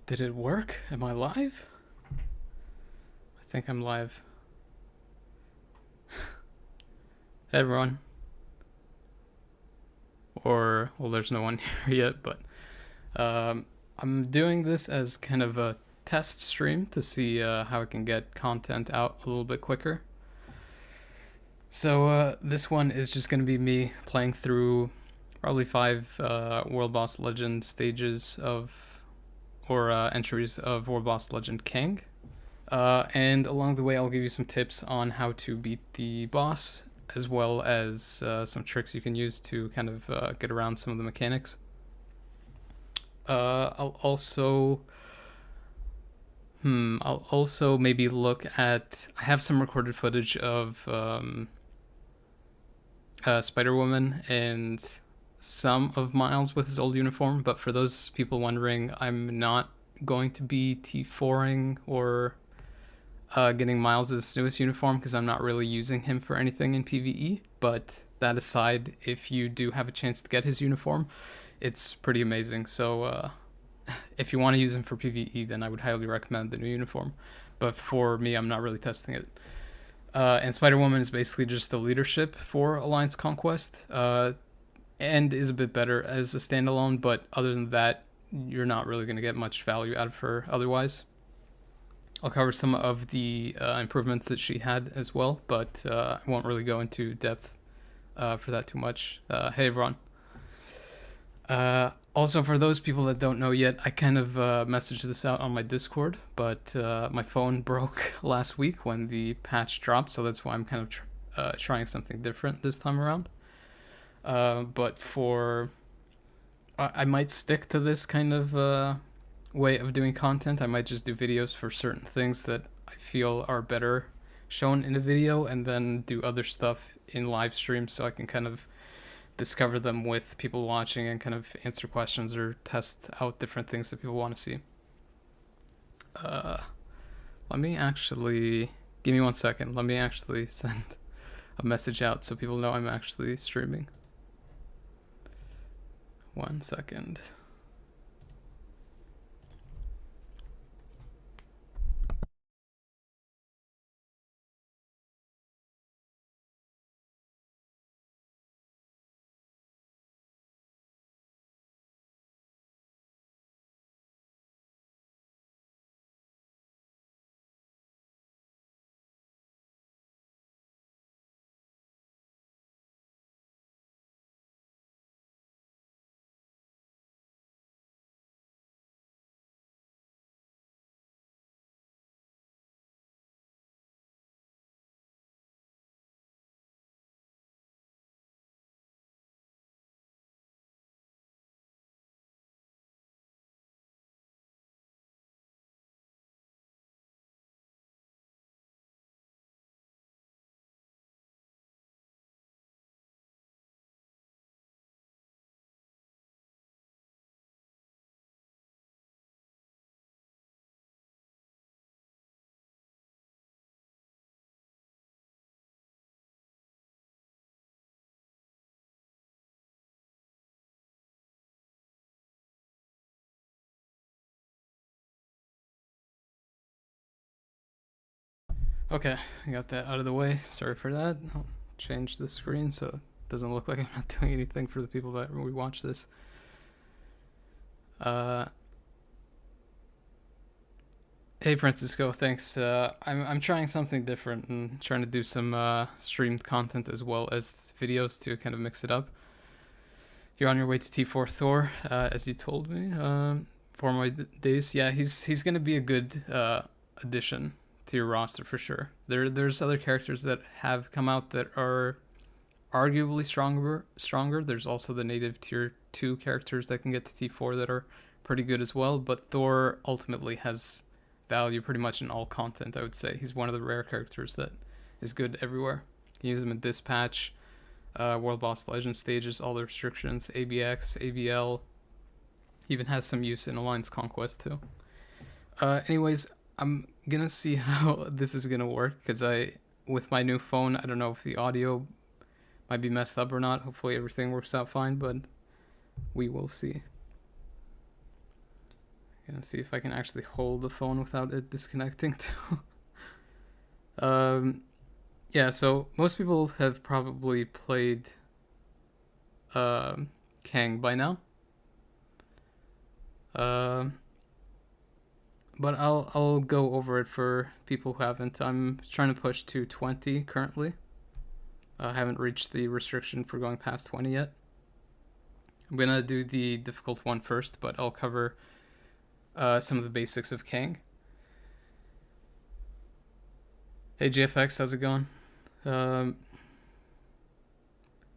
Did it work? Am I live? I think I'm live. Hey everyone. Or, well, there's no one here yet, but I'm doing this as kind of a test stream to see how I can get content out a little bit quicker. So this one is just going to be me playing through probably 5 World Boss Legend stages of, or entries of World Boss Legend Kang. And along the way, I'll give you some tips on how to beat the boss, as well as some tricks you can use to kind of get around some of the mechanics. I'll also, I'll also maybe look at. I have some recorded footage of Spider Woman and some of Miles with his old uniform. But for those people wondering, I'm not going to be T4ing or getting Miles' newest uniform because I'm not really using him for anything in PvE. But that aside, if you do have a chance to get his uniform, it's pretty amazing. So if you want to use him for PvE, then I would highly recommend the new uniform. But for me, I'm not really testing it. And Spider Woman is basically just the leadership for Alliance Conquest, and is a bit better as a standalone. But other than that, you're not really going to get much value out of her otherwise. I'll cover some of the improvements that she had as well, but I won't really go into depth for that too much. Hey everyone. Also, for those people that don't know yet, I kind of messaged this out on my Discord, but my phone broke last week when the patch dropped, so that's why I'm kind of trying something different this time around. But I might stick to this kind of way of doing content. I might just do videos for certain things that I feel are better shown in a video, and then do other stuff in live stream so I can kind of discover them with people watching and kind of answer questions or test out different things that people want to see. Let me actually give me 1 second. Let me actually send a message out so people know I'm actually streaming. 1 second. Okay, I got that out of the way. Sorry for that. I'll change the screen so it doesn't look like I'm not doing anything for the people that we watch this. Hey Francisco, thanks. I'm trying something different and trying to do some streamed content as well as videos to kind of mix it up. You're on your way to T4 Thor, as you told me. For my days, yeah, he's gonna be a good addition to your roster for sure. There's other characters that have come out that are arguably stronger. There's also the native tier 2 characters that can get to T4 that are pretty good as well, but Thor ultimately has value pretty much in all content. I would say he's one of the rare characters that is good everywhere. You can use him in Dispatch, World Boss Legend stages, all the restrictions, ABX, ABL. He even has some use in Alliance Conquest too. Anyways, I'm gonna see how this is gonna work because with my new phone, I don't know if the audio might be messed up or not. Hopefully everything works out fine, but we will see. Gonna see if I can actually hold the phone without it disconnecting too. Yeah, so most people have probably played Kang by now. But I'll go over it for people who haven't. I'm trying to push to 20 currently. I haven't reached the restriction for going past 20 yet. I'm gonna do the difficult one first, but I'll cover some of the basics of Kang. Hey GFX, how's it going?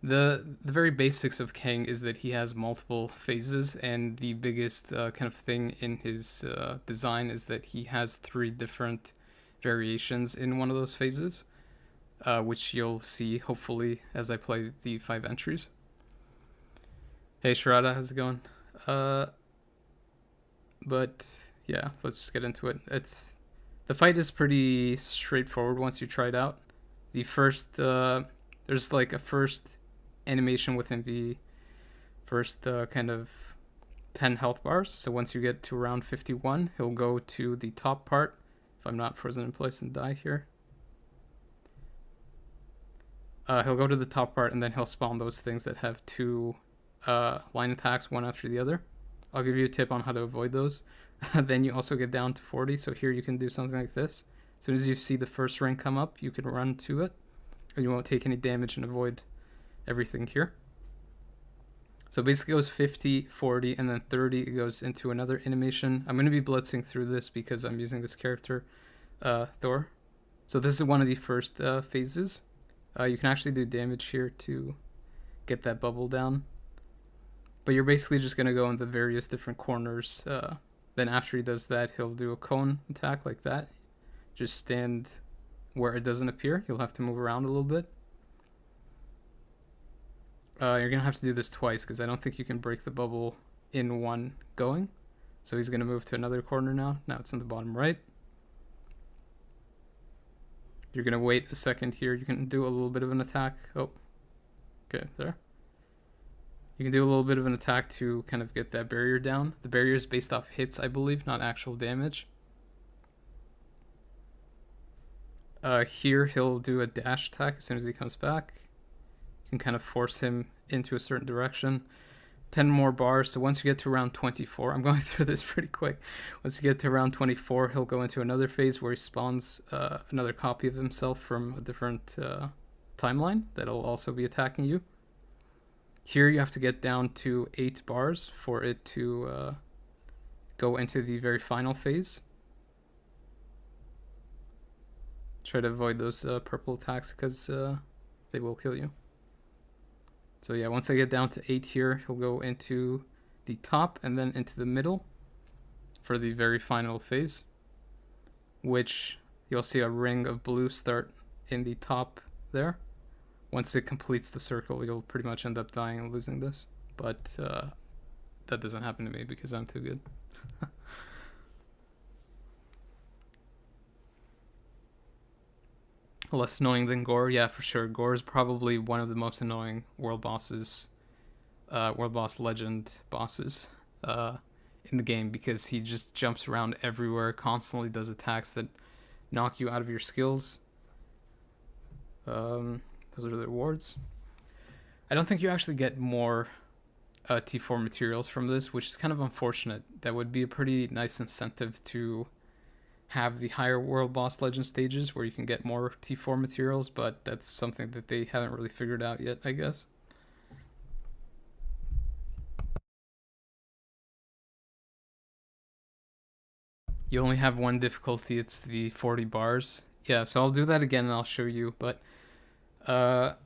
The very basics of Kang is that he has multiple phases, and the biggest kind of thing in his design is that he has 3 different variations in one of those phases, which you'll see hopefully as I play the 5 entries. Hey Sharada, how's it going? But yeah, let's just get into it. The fight is pretty straightforward once you try it out. The first there's like a first animation within the first kind of 10 health bars. So once you get to around 51, he'll go to the top part. If I'm not frozen in place and die here. He'll go to the top part and then he'll spawn those things that have 2 line attacks, one after the other. I'll give you a tip on how to avoid those. Then you also get down to 40, so here you can do something like this. As soon as you see the first ring come up, you can run to it, and you won't take any damage and avoid everything here. So basically it goes 50, 40, and then 30, it goes into another animation. I'm going to be blitzing through this because I'm using this character, Thor. So this is one of the first phases. You can actually do damage here to get that bubble down. But you're basically just going to go in the various different corners. Then after he does that, he'll do a cone attack like that. Just stand where it doesn't appear. You'll have to move around a little bit. You're going to have to do this twice because I don't think you can break the bubble in one going. So he's going to move to another corner now. Now it's in the bottom right. You're going to wait a second here. You can do a little bit of an attack. Oh, okay, there. You can do a little bit of an attack to kind of get that barrier down. The barrier is based off hits, I believe, not actual damage. Here, he'll do a dash attack as soon as he comes back. You can kind of force him into a certain direction. 10 more bars, so once you get to around 24, I'm going through this pretty quick. Once you get to around 24, he'll go into another phase where he spawns another copy of himself from a different timeline that'll also be attacking you. Here you have to get down to 8 bars for it to go into the very final phase. Try to avoid those purple attacks because they will kill you. So yeah, once I get down to 8 here, he'll go into the top and then into the middle for the very final phase, which you'll see a ring of blue start in the top there. Once it completes the circle, you'll pretty much end up dying and losing this. But that doesn't happen to me because I'm too good. Less annoying than Gore? Yeah, for sure. Gore is probably one of the most annoying world bosses, world boss legend bosses in the game because he just jumps around everywhere, constantly does attacks that knock you out of your skills. Those are the rewards. I don't think you actually get more T4 materials from this, which is kind of unfortunate. That would be a pretty nice incentive to have the higher world boss legend stages where you can get more T4 materials, but that's something that they haven't really figured out yet, I guess. You only have one difficulty, it's the 40 bars. Yeah, so I'll do that again and I'll show you, but so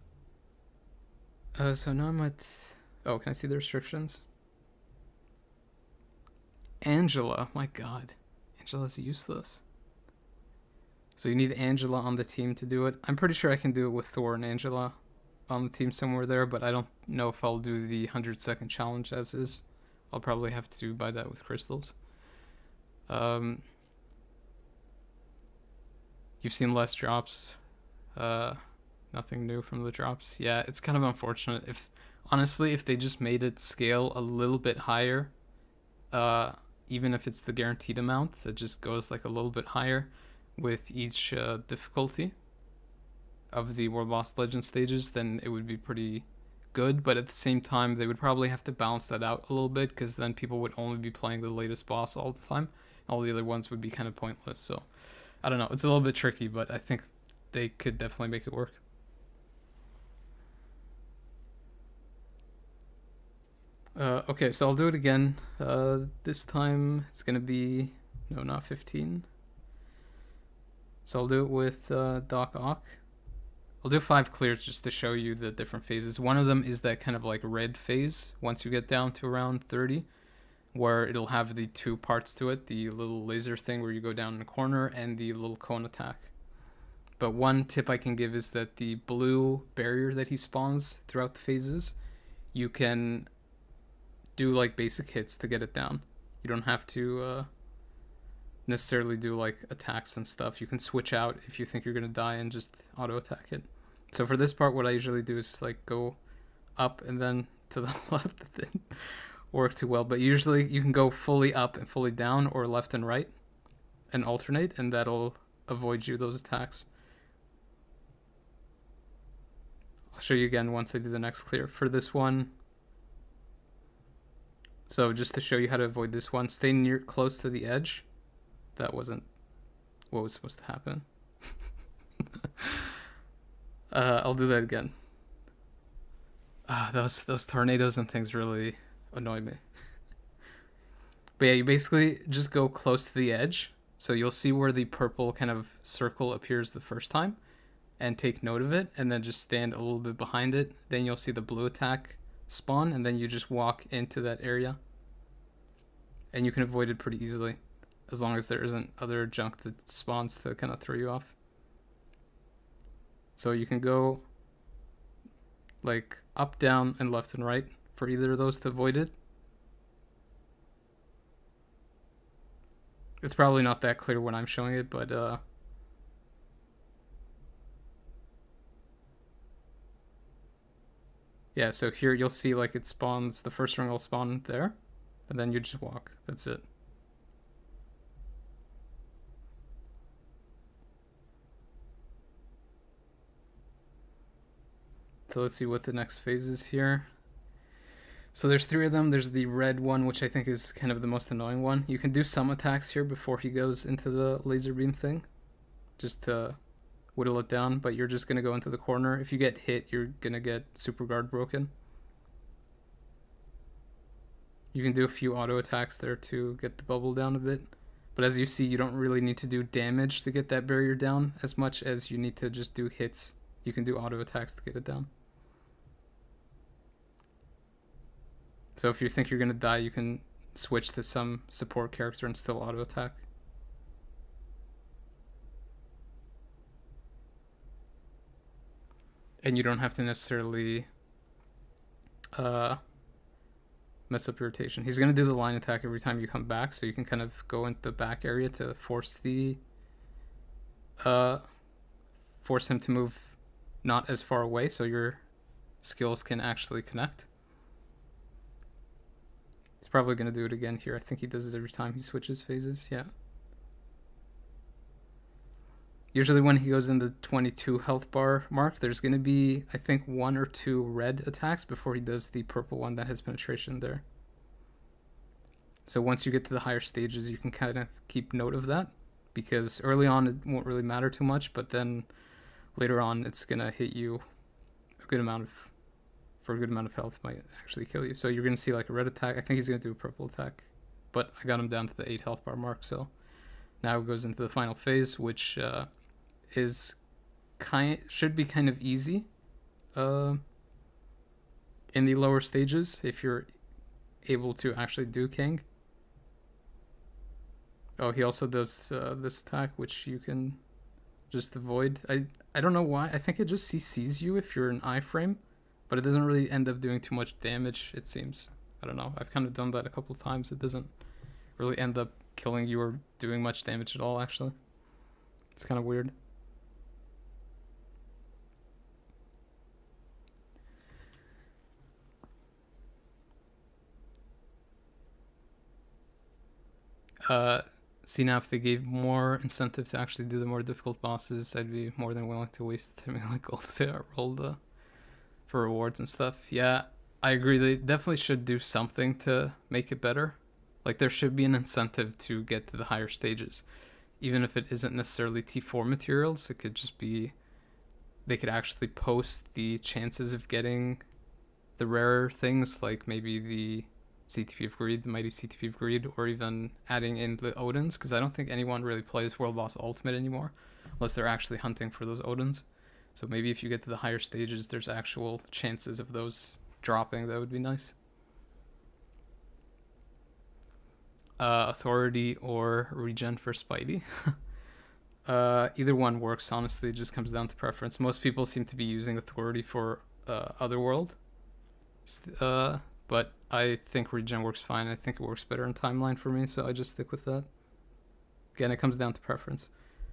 now I'm at... Oh, can I see the restrictions? Angela, my god. Angela's useless. So you need Angela on the team to do it. I'm pretty sure I can do it with Thor and Angela on the team somewhere there, but I don't know if I'll do the 100-second challenge as is. I'll probably have to buy that with crystals. You've seen less drops. Nothing new from the drops. Yeah, it's kind of unfortunate. Honestly, if they just made it scale a little bit higher, even if it's the guaranteed amount that just goes like a little bit higher with each difficulty of the World Boss Legend stages, then it would be pretty good. But at the same time, they would probably have to balance that out a little bit, because then people would only be playing the latest boss all the time. All the other ones would be kind of pointless. So I don't know. It's a little bit tricky, but I think they could definitely make it work. Okay, so I'll do it again. This time it's gonna be, no, not 15. So I'll do it with Doc Ock. I'll do 5 clears just to show you the different phases. One of them is that kind of like red phase once you get down to around 30, where it'll have the 2 parts to it, the little laser thing where you go down in the corner and the little cone attack. But one tip I can give is that the blue barrier that he spawns throughout the phases, you can do like basic hits to get it down. You don't have to necessarily do like attacks and stuff. You can switch out if you think you're gonna die and just auto attack it. So for this part, what I usually do is like go up and then to the left. It didn't work too well, but usually you can go fully up and fully down, or left and right, and alternate, and that'll avoid you those attacks. I'll show you again once I do the next clear. For this one, so just to show you how to avoid this one, stay near close to the edge. That wasn't what was supposed to happen. I'll do that again. Those tornadoes and things really annoy me. But yeah, you basically just go close to the edge. So you'll see where the purple kind of circle appears the first time, and take note of it, and then just stand a little bit behind it. Then you'll see the blue attack spawn, and then you just walk into that area. And you can avoid it pretty easily, as long as there isn't other junk that spawns to kind of throw you off. So you can go like up, down, and left and right for either of those to avoid it. It's probably not that clear when I'm showing it, but yeah, so here you'll see like it spawns, the first ring will spawn there, and then you just walk. That's it. So let's see what the next phase is here. So there's 3 of them. There's the red one, which I think is kind of the most annoying one. You can do some attacks here before he goes into the laser beam thing, just to whittle it down, but you're just going to go into the corner. If you get hit, you're going to get super guard broken. You can do a few auto attacks there to get the bubble down a bit. But as you see, you don't really need to do damage to get that barrier down as much as you need to just do hits. You can do auto attacks to get it down. So if you think you're going to die, you can switch to some support character and still auto attack. And you don't have to necessarily mess up your rotation. He's going to do the line attack every time you come back, so you can kind of go into the back area to force the force him to move not as far away, so your skills can actually connect. He's probably going to do it again here. I think he does it every time he switches phases. Yeah. Usually when he goes in the 22 health bar mark, there's going to be, I think, 1 or 2 red attacks before he does the purple one that has penetration there. So once you get to the higher stages, you can kind of keep note of that, because early on it won't really matter too much, but then later on it's going to hit you a good amount of health, might actually kill you. So you're going to see like a red attack. I think he's going to do a purple attack, but I got him down to the 8 health bar mark. So now it goes into the final phase, which should be kind of easy in the lower stages if you're able to actually do Kang. Oh, he also does this attack, which you can just avoid. I don't know why. I think it just CCs you if you're in iframe, but it doesn't really end up doing too much damage, it seems. I don't know. I've kind of done that a couple of times. It doesn't really end up killing you or doing much damage at all, actually. It's kind of weird. See, now if they gave more incentive to actually do the more difficult bosses, I'd be more than willing to waste like gold to roll for rewards and stuff. Yeah, I agree. They definitely should do something to make it better. Like, there should be an incentive to get to the higher stages. Even if it isn't necessarily T4 materials, it could just be they could actually post the chances of getting the rarer things, like maybe the CTP of Greed, the mighty CTP of Greed, or even adding in the Odins, because I don't think anyone really plays World Boss Ultimate anymore, unless they're actually hunting for those Odins. So maybe if you get to the higher stages, there's actual chances of those dropping. That would be nice. Authority or regen for Spidey. Either one works, honestly. It just comes down to preference. Most people seem to be using Authority for Otherworld. But I think regen works fine. I think it works better in Timeline for me, so I just stick with that. Again, it comes down to preference.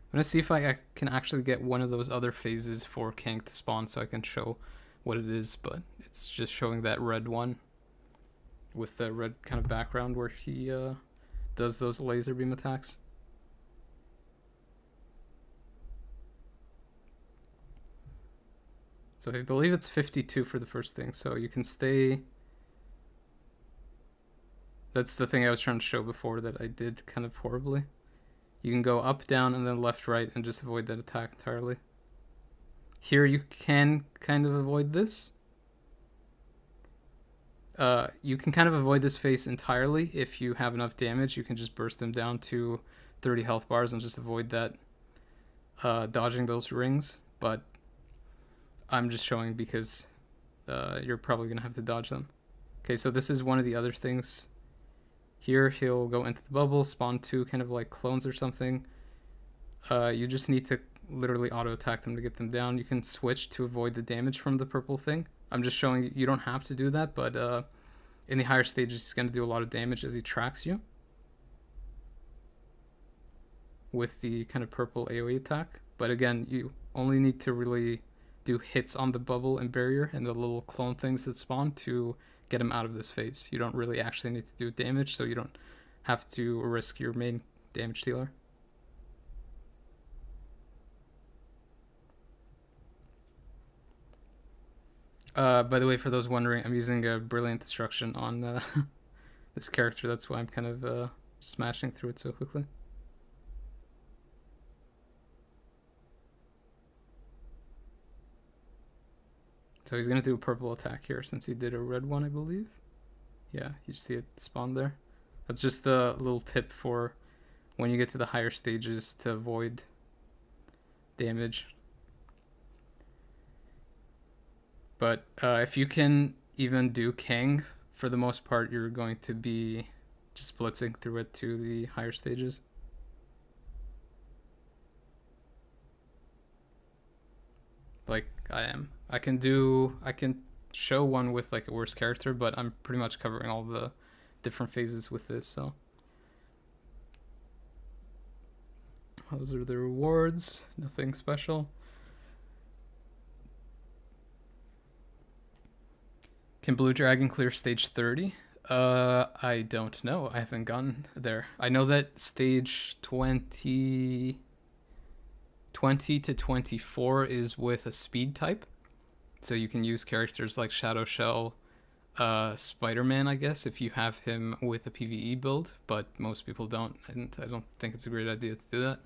I'm going to see if I can actually get one of those other phases for Kang to spawn so I can show what it is, but it's just showing that red one with the red kind of background where he does those laser beam attacks. So I believe it's 52 for the first thing, so you can stay. That's the thing I was trying to show before that I did kind of horribly. You can go up, down, and then left, right, and just avoid that attack entirely. Here you can kind of avoid this. You can kind of avoid this phase entirely if you have enough damage. You can just burst them down to 30 health bars and just avoid that, dodging those rings. But I'm just showing because you're probably going to have to dodge them. Okay, so this is one of the other things. Here he'll go into the bubble, spawn two kind of like clones or something. You just need to literally auto attack them to get them down. You can switch to avoid the damage from the purple thing. I'm just showing you don't have to do that, but in the higher stages he's going to do a lot of damage as he tracks you with the kind of purple AoE attack. But again, you only need to really do hits on the bubble and barrier and the little clone things that spawn to get him out of this phase. You don't really actually need to do damage, so you don't have to risk your main damage dealer. By the way, for those wondering, I'm using a Brilliant Destruction on this character. That's why I'm kind of smashing through it so quickly. So he's going to do a purple attack here since he did a red one, I believe. Yeah, you see it spawn there. That's just a little tip for when you get to the higher stages to avoid damage. But if you can even do Kang, for the most part, you're going to be just blitzing through it to the higher stages. Like I am. I can show one with like a worse character, but I'm pretty much covering all the different phases with this, so. Those are the rewards. Nothing special. Can Blue Dragon clear stage 30? I don't know. I haven't gotten there. I know that stage 20 to 24 is with a speed type. So you can use characters like Shadow Shell, Spider-Man, I guess, if you have him with a PvE build, but most people don't, and I don't think it's a great idea to do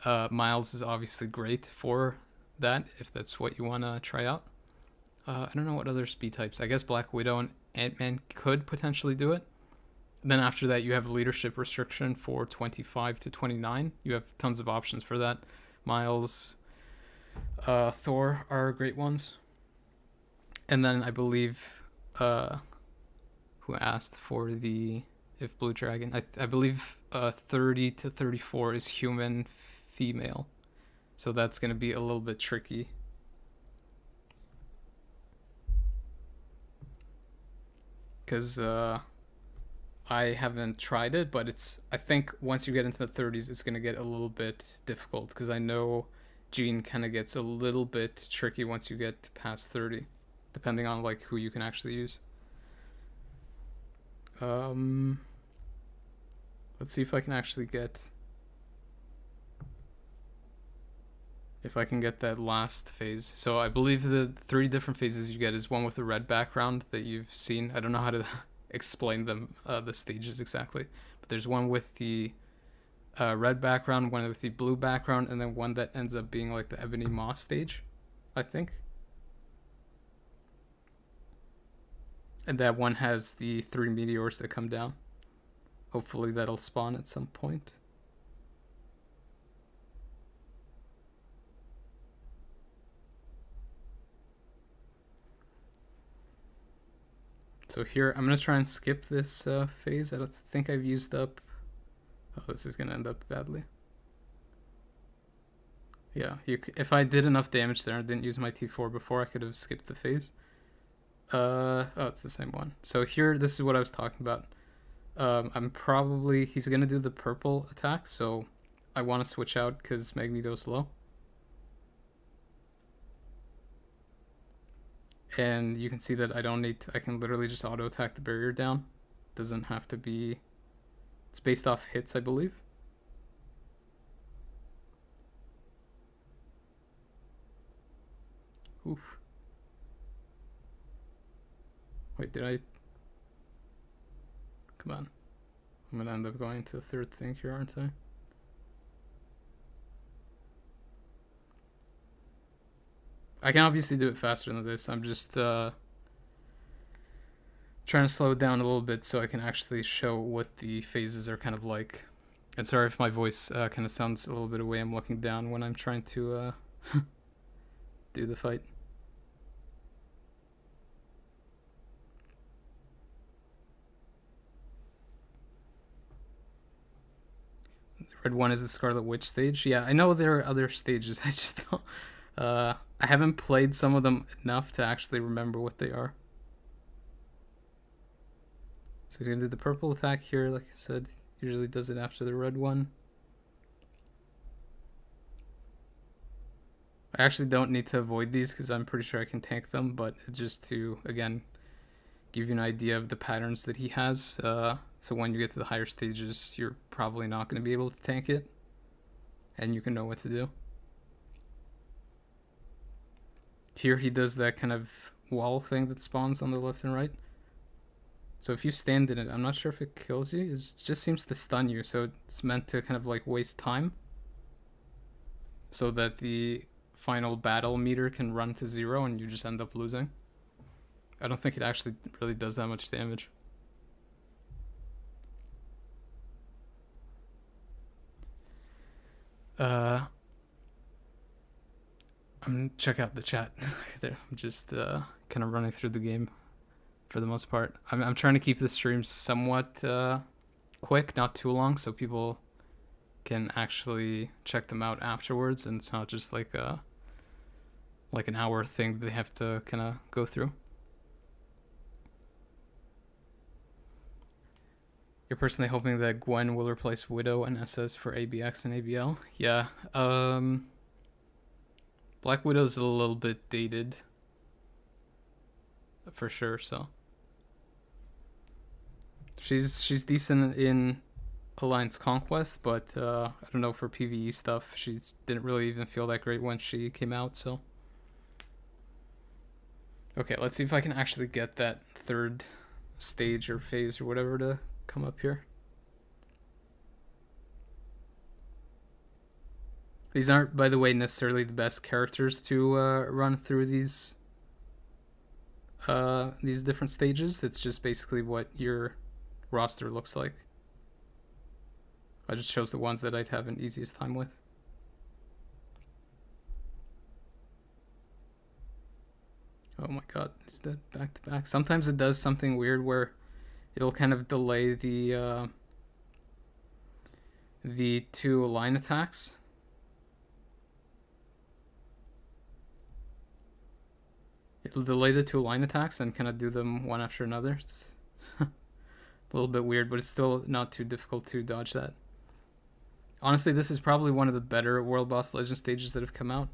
that. Miles is obviously great for that, if that's what you want to try out. I don't know what other speed types. I guess Black Widow and Ant-Man could potentially do it. And then after that, you have leadership restriction for 25 to 29. You have tons of options for that. Miles, Thor are great ones. And then I believe, who asked for if Blue Dragon, I believe 30 to 34 is human female. So that's going to be a little bit tricky. Because I haven't tried it, but I think once you get into the 30s, it's going to get a little bit difficult, because I know Gene kind of gets a little bit tricky once you get past 30, depending on like who you can actually use. Let's see if I can actually get... if I can get that last phase. So I believe the 3 different phases you get is one with a red background that you've seen. I don't know how to explain them, the stages exactly. But there's one with the red background, one with the blue background, and then one that ends up being like the ebony moss stage, I think. And that one has the 3 meteors that come down. Hopefully that'll spawn at some point. So here, I'm going to try and skip this phase. I don't think I've used up... Oh, this is going to end up badly. Yeah, if I did enough damage there and didn't use my T4 before, I could have skipped the phase. Oh, it's the same one. So here, this is what I was talking about. He's going to do the purple attack, so I want to switch out because Magneto's low. And you can see that I don't need to, I can literally just auto attack the barrier down. Doesn't have to be... It's based off hits, I believe. Oof. Wait, did I... Come on. I'm gonna end up going to the 3rd thing here, aren't I? I can obviously do it faster than this. I'm just trying to slow it down a little bit so I can actually show what the phases are kind of like. And sorry if my voice kind of sounds a little bit away. I'm looking down when I'm trying to do the fight. The red one is the Scarlet Witch stage. Yeah, I know there are other stages. I just don't... I haven't played some of them enough to actually remember what they are. So he's going to do the purple attack here, like I said. Usually does it after the red one. I actually don't need to avoid these because I'm pretty sure I can tank them, but just to, again, give you an idea of the patterns that he has. So when you get to the higher stages, you're probably not going to be able to tank it, and you can know what to do. Here he does that kind of wall thing that spawns on the left and right. So if you stand in it, I'm not sure if it kills you. It just seems to stun you, so it's meant to kind of like waste time so that the final battle meter can run to 0 and you just end up losing. I don't think it actually really does that much damage. Check out the chat. There, I'm just kind of running through the game for the most part. I'm trying to keep the streams somewhat quick, not too long, so people can actually check them out afterwards, and it's not just like an hour thing that they have to kind of go through. You're personally hoping that Gwen will replace Widow and SS for ABX and ABL? Yeah. Black Widow's a little bit dated, for sure. So she's decent in Alliance Conquest, but I don't know, for PvE stuff, she didn't really even feel that great when she came out. So okay, let's see if I can actually get that 3rd stage or phase or whatever to come up here. These aren't, by the way, necessarily the best characters to run through these different stages. It's just basically what your roster looks like. I just chose the ones that I'd have an easiest time with. Oh my god, is that back to back? Sometimes it does something weird where it'll kind of delay the 2 line attacks. It'll delay the 2 line attacks and kind of do them one after another. It's a little bit weird, but it's still not too difficult to dodge that. Honestly, this is probably one of the better World Boss Legend stages that have come out.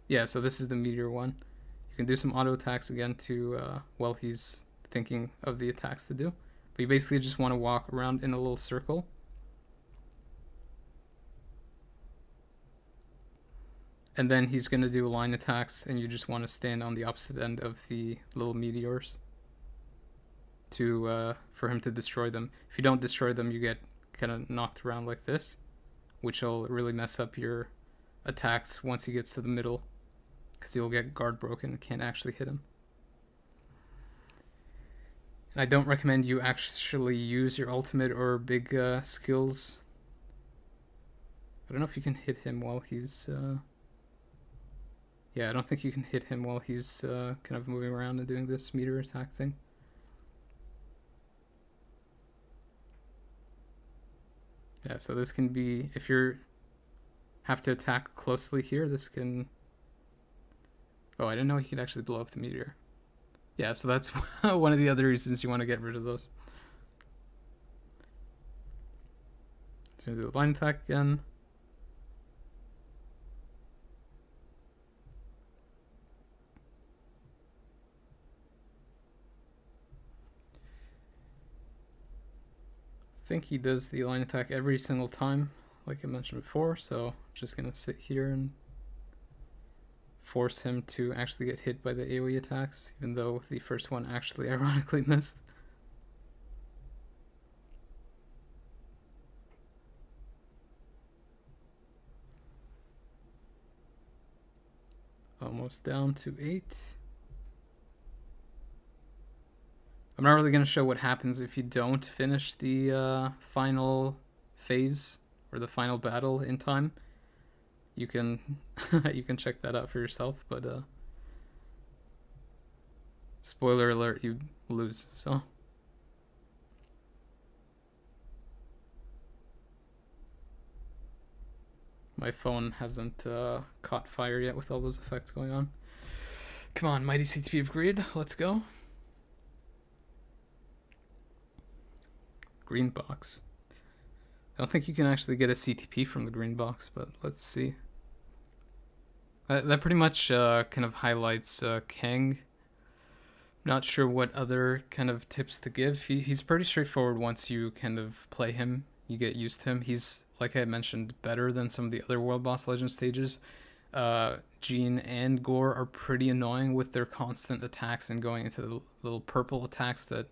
Yeah, so this is the Meteor one. You can do some auto attacks again to, while he's thinking of the attacks to do. But you basically just want to walk around in a little circle and then he's going to do line attacks, and you just want to stand on the opposite end of the little meteors to for him to destroy them. If you don't destroy them, you get kind of knocked around like this, which will really mess up your attacks once he gets to the middle, because you'll get guard broken and can't actually hit him. And I don't recommend you actually use your ultimate or big skills. I don't know if you can hit him while he's... Yeah, I don't think you can hit him while he's kind of moving around and doing this meteor attack thing. Yeah, so this can be... If you have to attack closely here, this can... Oh, I didn't know he could actually blow up the meteor. Yeah, so that's one of the other reasons you want to get rid of those. So do the line attack again. I think he does the line attack every single time, like I mentioned before, so I'm just going to sit here and force him to actually get hit by the AoE attacks, even though the first one actually ironically missed. Almost down to 8. I'm not really going to show what happens if you don't finish the final phase or the final battle in time. You can you can check that out for yourself, but spoiler alert, you lose. So my phone hasn't caught fire yet with all those effects going on. Come on, Mighty CTP of Greed, let's go. Green box. I don't think you can actually get a CTP from the green box, but let's see. That pretty much kind of highlights Kang. Not sure what other kind of tips to give. He's pretty straightforward once you kind of play him. You get used to him. He's, like I mentioned, better than some of the other World Boss Legend stages. Jean and Gore are pretty annoying with their constant attacks and going into the little purple attacks that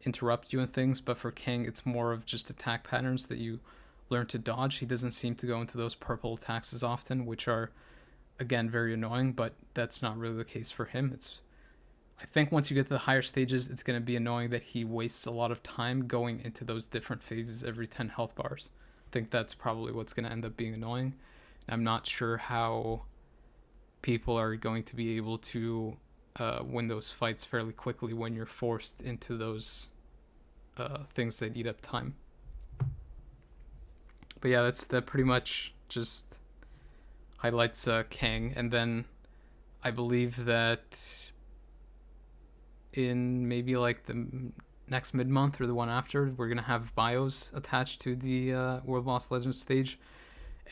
interrupt you and things, but for Kang it's more of just attack patterns that you learn to dodge. He doesn't seem to go into those purple attacks as often, which are again very annoying, but that's not really the case for him. I think once you get to the higher stages, it's going to be annoying that he wastes a lot of time going into those different phases every 10 health bars. I think that's probably what's going to end up being annoying. I'm not sure how people are going to be able to win those fights fairly quickly when you're forced into those things that eat up time. But yeah, that pretty much just highlights Kang, and then I believe that in maybe like the next mid-month or the one after, we're gonna have bios attached to the World Boss Legends stage,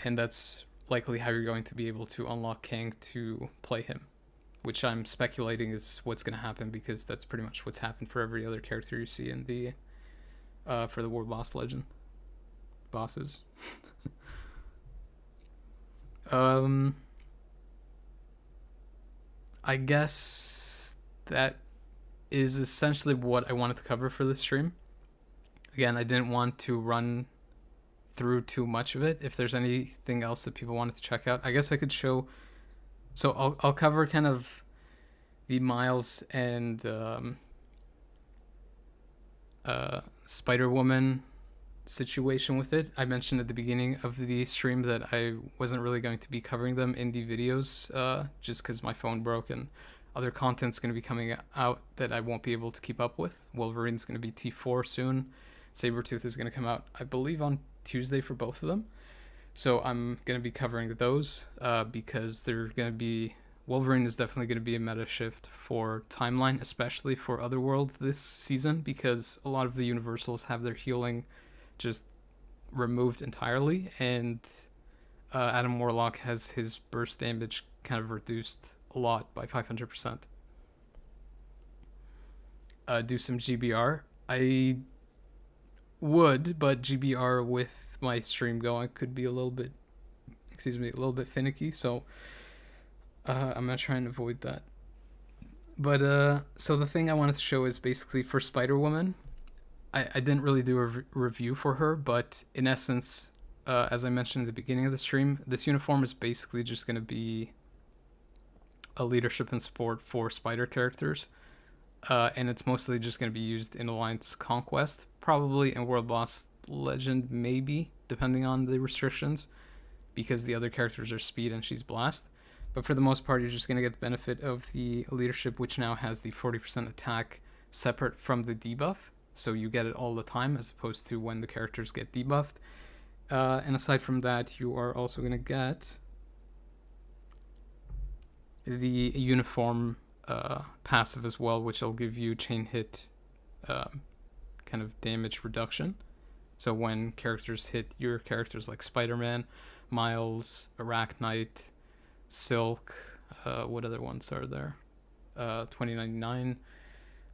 and that's likely how you're going to be able to unlock Kang to play him, which I'm speculating is what's going to happen, because that's pretty much what's happened for every other character you see in the for the World Boss Legend bosses. I guess that is essentially what I wanted to cover for this stream. Again, I didn't want to run through too much of it. If there's anything else that people wanted to check out, I guess I could show. So I'll cover kind of the Miles and Spider-Woman situation with it. I mentioned at the beginning of the stream that I wasn't really going to be covering them in the videos just because my phone broke and other content's going to be coming out that I won't be able to keep up with. Wolverine's going to be T4 soon. Sabretooth is going to come out, I believe, on Tuesday for both of them. So I'm going to be covering those because they're going to be... Wolverine is definitely going to be a meta shift for Timeline, especially for Otherworld this season, because a lot of the Universals have their healing just removed entirely, and Adam Warlock has his burst damage kind of reduced a lot by 500%. Do some GBR. I would, but GBR with my stream going could be a little bit finicky, so I'm gonna try and avoid that. But so the thing I wanted to show is basically for Spider Woman. I didn't really do a review for her, but in essence, as I mentioned at the beginning of the stream, this uniform is basically just going to be a leadership and support for spider characters. And it's mostly just going to be used in Alliance Conquest, probably in World Boss Legend, maybe, depending on the restrictions, because the other characters are speed and she's blast. But for the most part, you're just going to get the benefit of the leadership, which now has the 40% attack separate from the debuff. So you get it all the time, as opposed to when the characters get debuffed. And aside from that, you are also going to get the uniform passive as well, which will give you chain hit kind of damage reduction. So when characters hit your characters like Spider-Man, Miles, Arachnite, Silk, what other ones are there? 2099,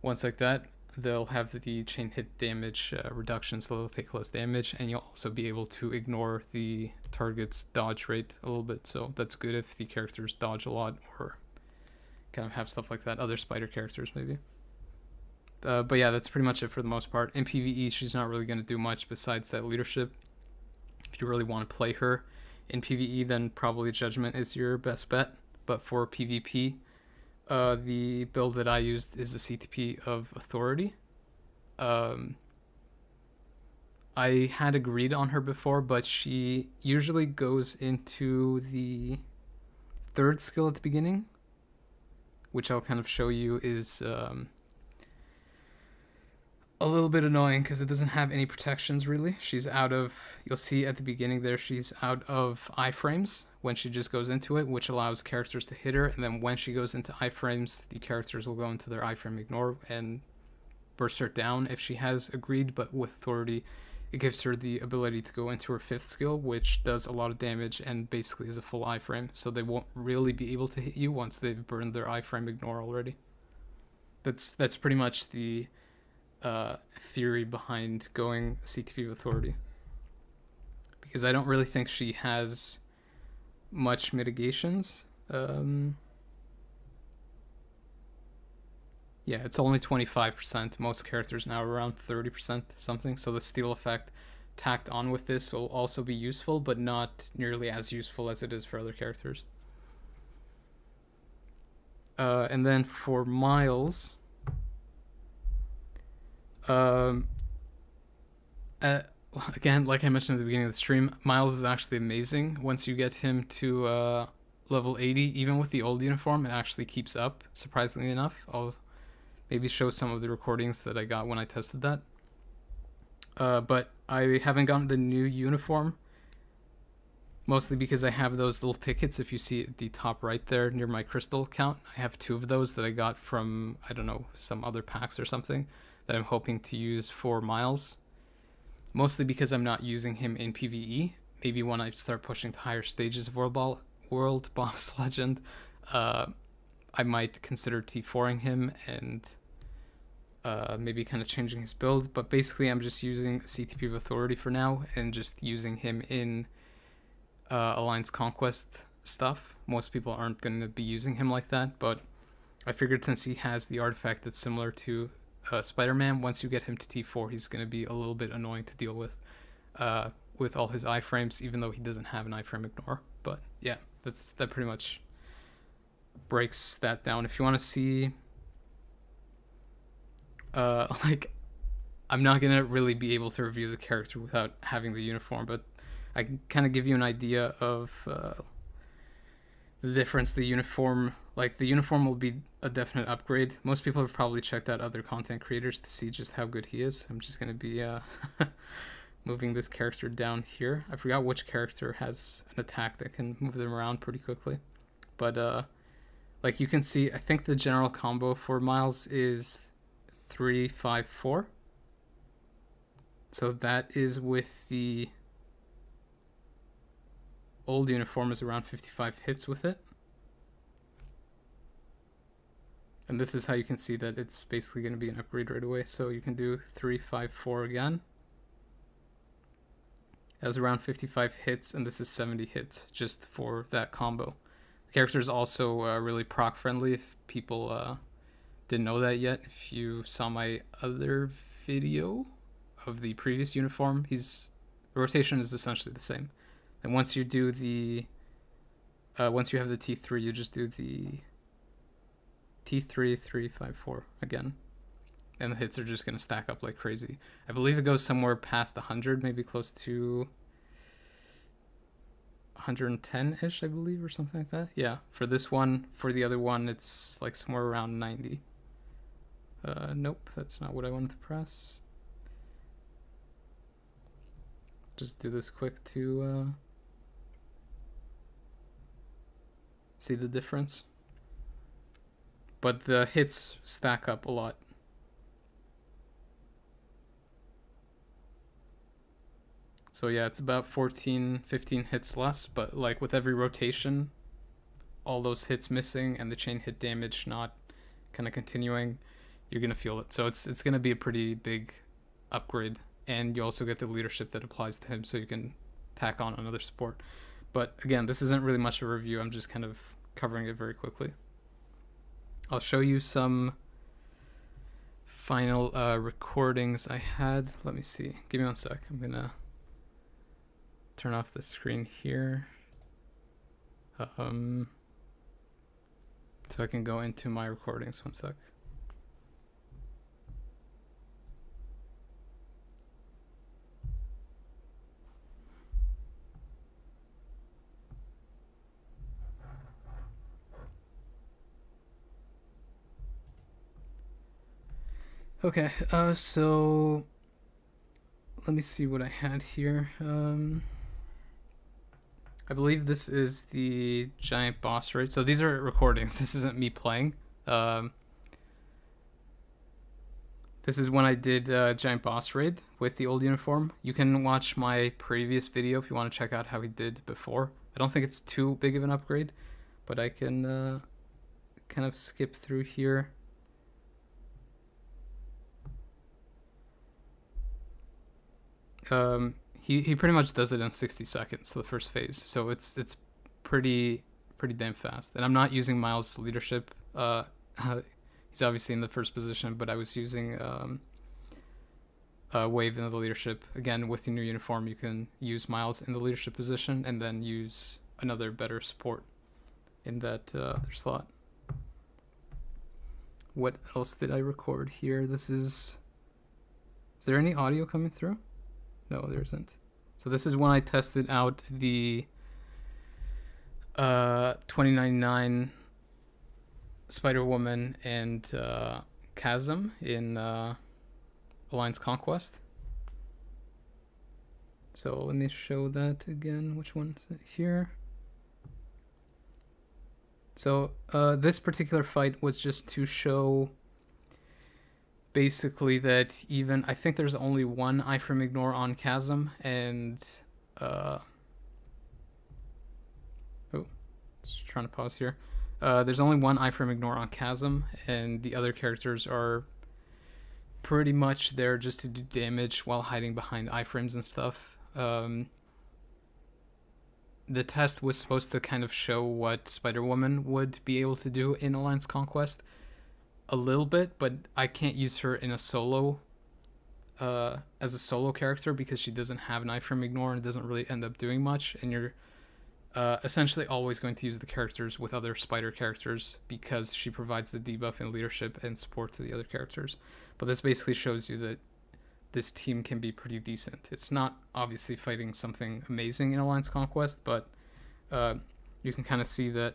ones like that, they'll have the chain hit damage reduction, so they'll take less damage, and you'll also be able to ignore the target's dodge rate a little bit. So that's good if the characters dodge a lot or kind of have stuff like that. Other spider characters maybe. But yeah, that's pretty much it for the most part. In PvE, she's not really going to do much besides that leadership. If you really want to play her in PvE, then probably Judgment is your best bet. But for PvP, the build that I used is a CTP of Authority. I had agreed on her before, but she usually goes into the third skill at the beginning, which I'll kind of show you is a little bit annoying because it doesn't have any protections really. She's out of, you'll see at the beginning there, she's out of iframes when she just goes into it, which allows characters to hit her, and then when she goes into iframes, the characters will go into their iframe ignore and burst her down if she has agreed. But with Authority, it gives her the ability to go into her fifth skill, which does a lot of damage and basically is a full iframe, so they won't really be able to hit you once they've burned their iframe ignore already. That's pretty much the theory behind going CTP of Authority, because I don't really think she has much mitigations. Yeah, it's only 25%. Most characters now are around 30% something, so the steal effect tacked on with this will also be useful, but not nearly as useful as it is for other characters. And then for Miles, again, like I mentioned at the beginning of the stream, Miles is actually amazing. Once you get him to level 80, even with the old uniform, it actually keeps up, surprisingly enough. I'll maybe show some of the recordings that I got when I tested that. But I haven't gotten the new uniform, mostly because I have those little tickets. If you see at the top right there near my crystal count, I have 2 of those that I got from, I don't know, some other packs or something that I'm hoping to use for Miles. Mostly because I'm not using him in PvE. Maybe when I start pushing to higher stages of World Boss Legend, I might consider T4ing him and maybe kind of changing his build. But basically, I'm just using CTP of Authority for now and just using him in Alliance Conquest stuff. Most people aren't going to be using him like that, but I figured since he has the artifact that's similar to Spider-Man, once you get him to T4, he's going to be a little bit annoying to deal with all his iframes, even though he doesn't have an iframe ignore. But yeah, that pretty much breaks that down. If you want to see like, I'm not going to really be able to review the character without having the uniform, but I can kind of give you an idea of the difference. The uniform will be a definite upgrade. Most people have probably checked out other content creators to see just how good he is. I'm just going to be moving this character down here. I forgot which character has an attack that can move them around pretty quickly. But like you can see, I think the general combo for Miles is 3-5-4. So that is with the old uniform is around 55 hits with it. And this is how you can see that it's basically going to be an upgrade right away. So you can do 3-5-4 again. That was around 55 hits, and this is 70 hits just for that combo. The character is also really proc friendly if people didn't know that yet. If you saw my other video of the previous uniform, the rotation is essentially the same. And once you do the once you have the T3, you just do the T3 354 again, and the hits are just gonna stack up like crazy. I believe it goes somewhere past 100, maybe close to 110-ish, I believe, or something like that. Yeah, for this one. For the other one, it's like somewhere around 90. Nope, that's not what I wanted to press. Just do this quick to see the difference. But the hits stack up a lot. So yeah, it's about 14, 15 hits less, but like with every rotation, all those hits missing and the chain hit damage not kind of continuing, you're gonna feel it. So it's gonna be a pretty big upgrade, and you also get the leadership that applies to him, so you can tack on another support. But again, this isn't really much of a review. I'm just kind of covering it very quickly. I'll show you some final recordings I had. Let me see. Give me 1 sec. I'm gonna turn off the screen here. So I can go into my recordings. 1 sec. Okay, so let me see what I had here. I believe this is the giant boss raid. So these are recordings. This isn't me playing. This is when I did giant boss raid with the old uniform. You can watch my previous video if you want to check out how he did before. I don't think it's too big of an upgrade, but I can kind of skip through here. He pretty much does it in 60 seconds, the first phase. So it's pretty damn fast. And I'm not using Miles' leadership. He's obviously in the first position, but I was using Wave in the leadership. Again, with the new uniform, you can use Miles in the leadership position and then use another better support in that other slot. What else did I record here? Is there any audio coming through? No, there isn't. So this is when I tested out the 2099 Spider-Woman and Chasm in Alliance Conquest. So let me show that again. Which one is it here? So this particular fight was just to show basically that even I think there's only one iframe ignore on Chasm, and just trying to pause here. There's only one iframe ignore on Chasm, and the other characters are pretty much there just to do damage while hiding behind iframes and stuff. The test was supposed to kind of show what Spider-Woman would be able to do in Alliance Conquest a little bit, but I can't use her in a solo as a solo character because she doesn't have an iframe ignore and doesn't really end up doing much, and you're essentially always going to use the characters with other spider characters because she provides the debuff and leadership and support to the other characters. But this basically shows you that this team can be pretty decent. It's not obviously fighting something amazing in Alliance Conquest, but you can kind of see that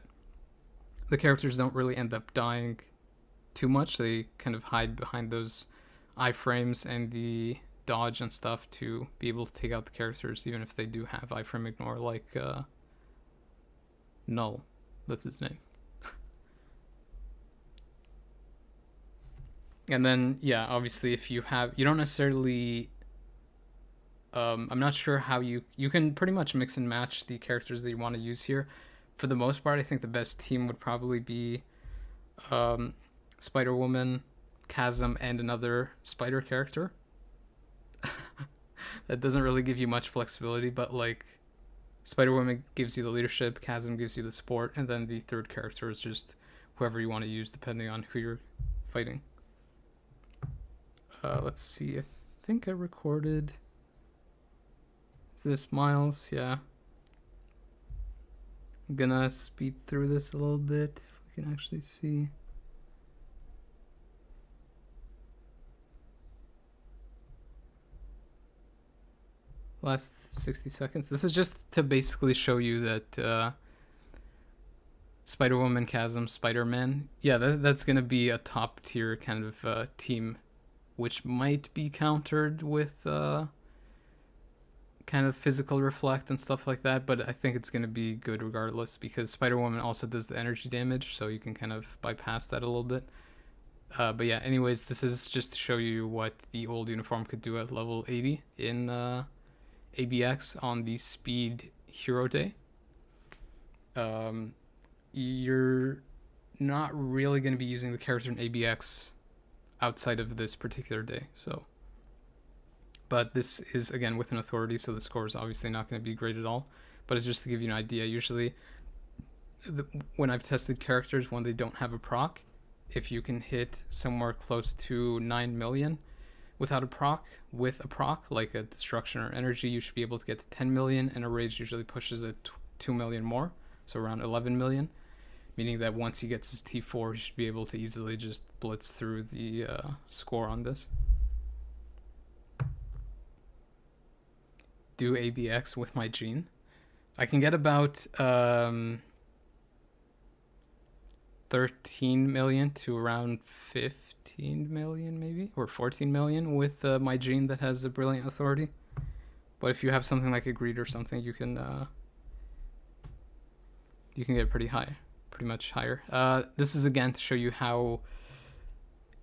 the characters don't really end up dying too much. They kind of hide behind those iframes and the dodge and stuff to be able to take out the characters, even if they do have iframe ignore, like Null. That's his name. And then, yeah, obviously if you don't necessarily, I'm not sure how you can pretty much mix and match the characters that you want to use here. For the most part, I think the best team would probably be Spider-Woman, Chasm, and another spider character. That doesn't really give you much flexibility, but like Spider-Woman gives you the leadership, Chasm gives you the support, and then the third character is just whoever you want to use depending on who you're fighting. Let's see, I think I recorded... Is this Miles? Yeah. I'm gonna speed through this a little bit if we can actually see. Last 60 seconds. This is just to basically show you that Spider-Woman, Chasm, Spider-Man, yeah, that's gonna be a top tier kind of team, which might be countered with kind of physical reflect and stuff like that, but I think it's going to be good regardless because Spider-Woman also does the energy damage, so you can kind of bypass that a little bit. But yeah, anyways, this is just to show you what the old uniform could do at level 80 in ABX on the Speed Hero Day. You're not really going to be using the character in ABX outside of this particular day, so... But this is, again, with an authority, so the score is obviously not going to be great at all. But it's just to give you an idea. Usually, when I've tested characters, when they don't have a proc, if you can hit somewhere close to 9 million without a proc, with a proc, like a destruction or energy, you should be able to get to 10 million, and a rage usually pushes it 2 million more, so around 11 million. Meaning that once he gets his T4, he should be able to easily just blitz through the score on this. Do ABX with my gene. I can get about 13 million to around 15 million maybe, or 14 million with my gene that has a brilliant authority. But if you have something like a greed or something, you can get pretty high, pretty much higher. This is again to show you how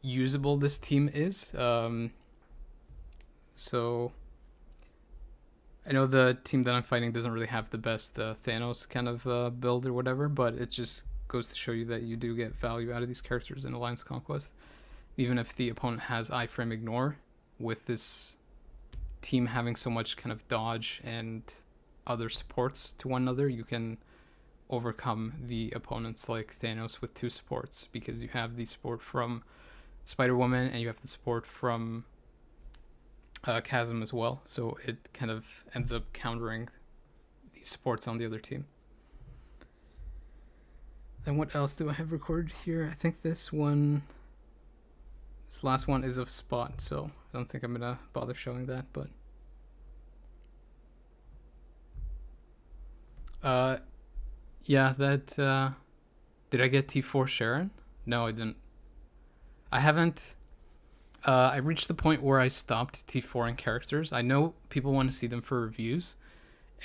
usable this team is. So I know the team that I'm fighting doesn't really have the best Thanos kind of build or whatever, but it just goes to show you that you do get value out of these characters in Alliance Conquest. Even if the opponent has iframe ignore, with this team having so much kind of dodge and other supports to one another, you can overcome the opponents like Thanos with 2 supports, because you have the support from Spider-Woman and you have the support from Chasm as well, so it kind of ends up countering the supports on the other team. Then what else do I have recorded here? I think this last one is of Spot, so I don't think I'm gonna bother showing that, but yeah, that did I get T4 Sharon? No, I didn't. I haven't. I reached the point where I stopped T4ing characters. I know people want to see them for reviews,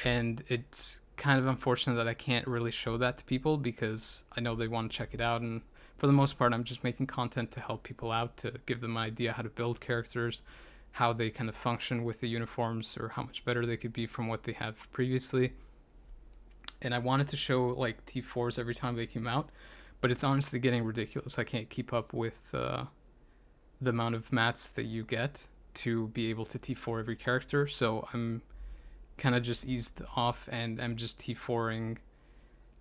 and it's kind of unfortunate that I can't really show that to people because I know they want to check it out, and for the most part I'm just making content to help people out, to give them an idea how to build characters, how they kind of function with the uniforms, or how much better they could be from what they have previously. And I wanted to show like T4s every time they came out, but it's honestly getting ridiculous. I can't keep up with the amount of mats that you get to be able to T4 every character, so I'm kind of just eased off and I'm just T4ing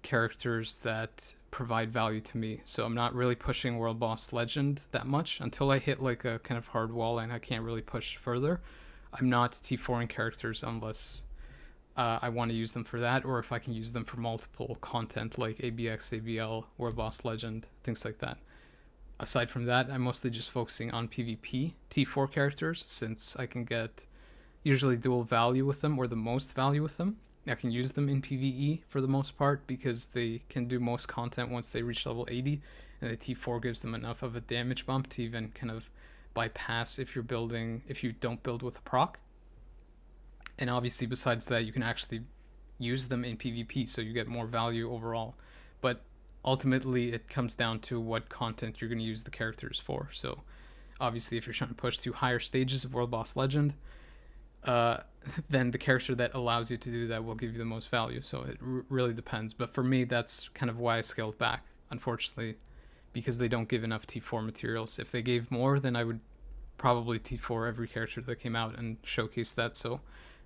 characters that provide value to me. So I'm not really pushing World Boss Legend that much until I hit like a kind of hard wall and I can't really push further. I'm not T4ing characters unless I want to use them for that, or if I can use them for multiple content like ABX, ABL, World Boss Legend, things like that. Aside from that, I'm mostly just focusing on PvP T4 characters, since I can get usually dual value with them, or the most value with them. I can use them in PvE for the most part because they can do most content once they reach level 80, and the T4 gives them enough of a damage bump to even kind of bypass if you don't build with a proc. And obviously besides that, you can actually use them in PvP, so you get more value overall. But ultimately it comes down to what content you're going to use the characters for. So obviously if you're trying to push to higher stages of World Boss Legend, then the character that allows you to do that will give you the most value. So it really depends, but for me that's kind of why I scaled back, unfortunately, because they don't give enough T4 materials. If they gave more, then I would probably T4 every character that came out and showcase that, so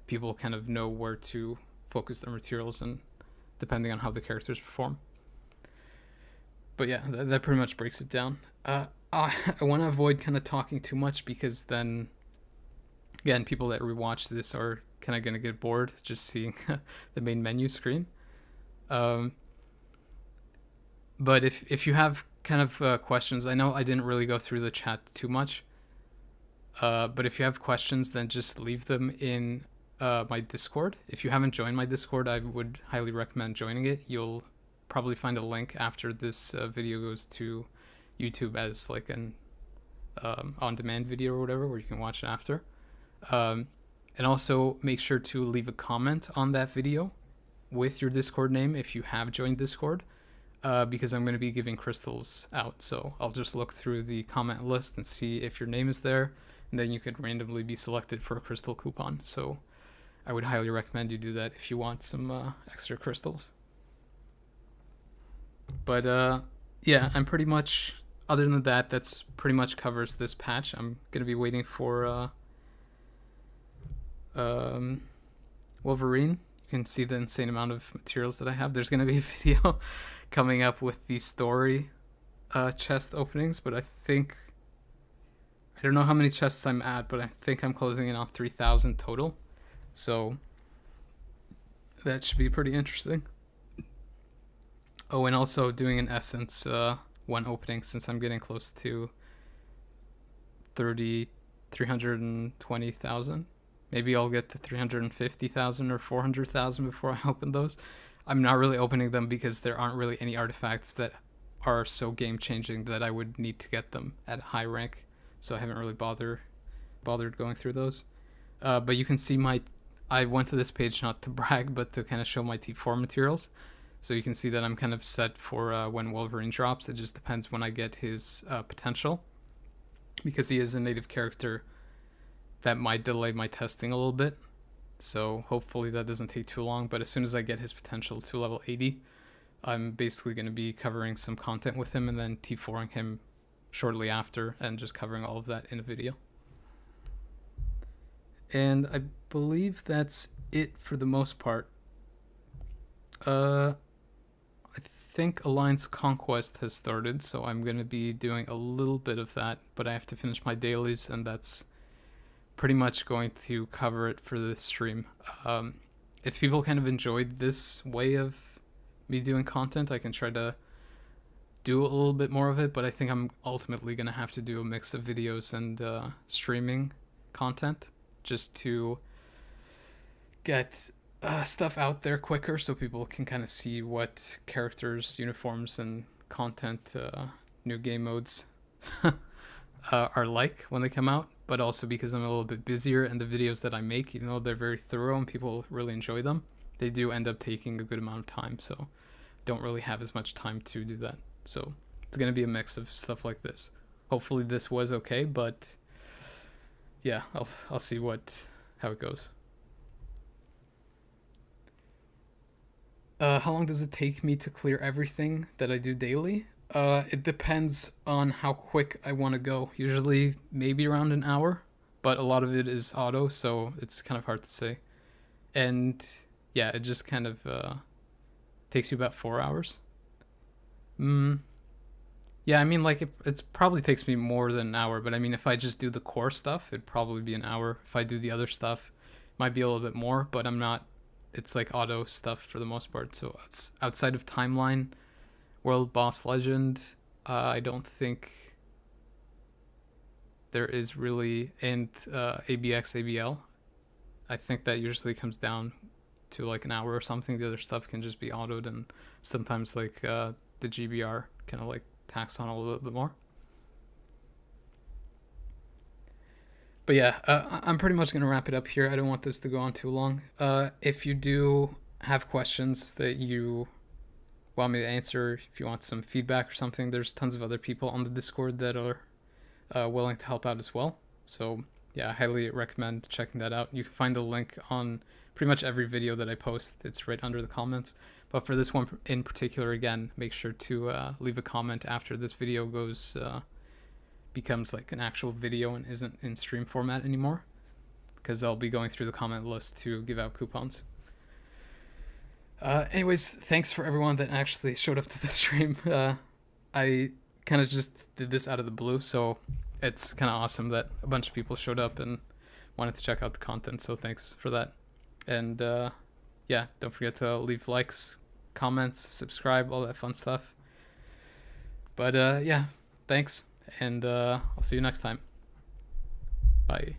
people kind of know where to focus their materials and depending on how the characters perform. But yeah, that pretty much breaks it down. I want to avoid kind of talking too much because then, again, people that rewatch this are kind of going to get bored just seeing the main menu screen. But if you have kind of questions, I know I didn't really go through the chat too much. But if you have questions, then just leave them in my Discord. If you haven't joined my Discord, I would highly recommend joining it. You'll probably find a link after this video goes to YouTube as like an on-demand video or whatever, where you can watch it after. And also make sure to leave a comment on that video with your Discord name if you have joined Discord, because I'm going to be giving crystals out. So I'll just look through the comment list and see if your name is there, and then you could randomly be selected for a crystal coupon. So I would highly recommend you do that if you want some extra crystals. But yeah, I'm pretty much, other than that, that's pretty much covers this patch. I'm going to be waiting for Wolverine. You can see the insane amount of materials that I have. There's going to be a video coming up with the story chest openings, but I don't know how many chests I'm at, but I think I'm closing in on 3,000 total. So that should be pretty interesting. Oh, and also doing an Essence one opening, since I'm getting close to 320,000. Maybe I'll get to 350,000 or 400,000 before I open those. I'm not really opening them because there aren't really any artifacts that are so game-changing that I would need to get them at a high rank. So I haven't really bothered going through those. But you can see I went to this page not to brag, but to kind of show my T4 materials. So you can see that I'm kind of set for when Wolverine drops. It just depends when I get his potential, because he is a native character that might delay my testing a little bit. So hopefully that doesn't take too long. But as soon as I get his potential to level 80, I'm basically going to be covering some content with him and then T4ing him shortly after and just covering all of that in a video. And I believe that's it for the most part. I think Alliance Conquest has started, so I'm going to be doing a little bit of that, but I have to finish my dailies, and that's pretty much going to cover it for this stream. If people kind of enjoyed this way of me doing content, I can try to do a little bit more of it, but I think I'm ultimately going to have to do a mix of videos and streaming content just to get stuff out there quicker so people can kind of see what characters, uniforms, and content, new game modes are like when they come out, but also because I'm a little bit busier and the videos that I make, even though they're very thorough and people really enjoy them, they do end up taking a good amount of time, so don't really have as much time to do that. So it's going to be a mix of stuff like this. Hopefully this was okay, but yeah, I'll see how it goes. How long does it take me to clear everything that I do daily? It depends on how quick I want to go. Usually maybe around an hour, but a lot of it is auto, so it's kind of hard to say. And yeah, it just kind of takes you about 4 hours. Yeah, I mean, like, it probably takes me more than an hour, but I mean, if I just do the core stuff, it'd probably be an hour. If I do the other stuff, it might be a little bit more, but it's like auto stuff for the most part. So it's outside of Timeline, World Boss Legend, I don't think there is really, and ABX, ABL. I think that usually comes down to like an hour or something. The other stuff can just be autoed, and sometimes like the GBR kind of like tax on a little bit more. But yeah, I'm pretty much going to wrap it up here. I don't want this to go on too long. If you do have questions that you want me to answer, if you want some feedback or something, there's tons of other people on the Discord that are willing to help out as well. So yeah, I highly recommend checking that out. You can find the link on pretty much every video that I post. It's right under the comments. But for this one in particular, again, make sure to leave a comment after this video becomes like an actual video and isn't in stream format anymore, because I'll be going through the comment list to give out coupons. Anyways, thanks for everyone that actually showed up to the stream. I kind of just did this out of the blue, so it's kind of awesome that a bunch of people showed up and wanted to check out the content. So thanks for that. And yeah, don't forget to leave likes, comments, subscribe, all that fun stuff. But yeah, thanks, and I'll see you next time. Bye.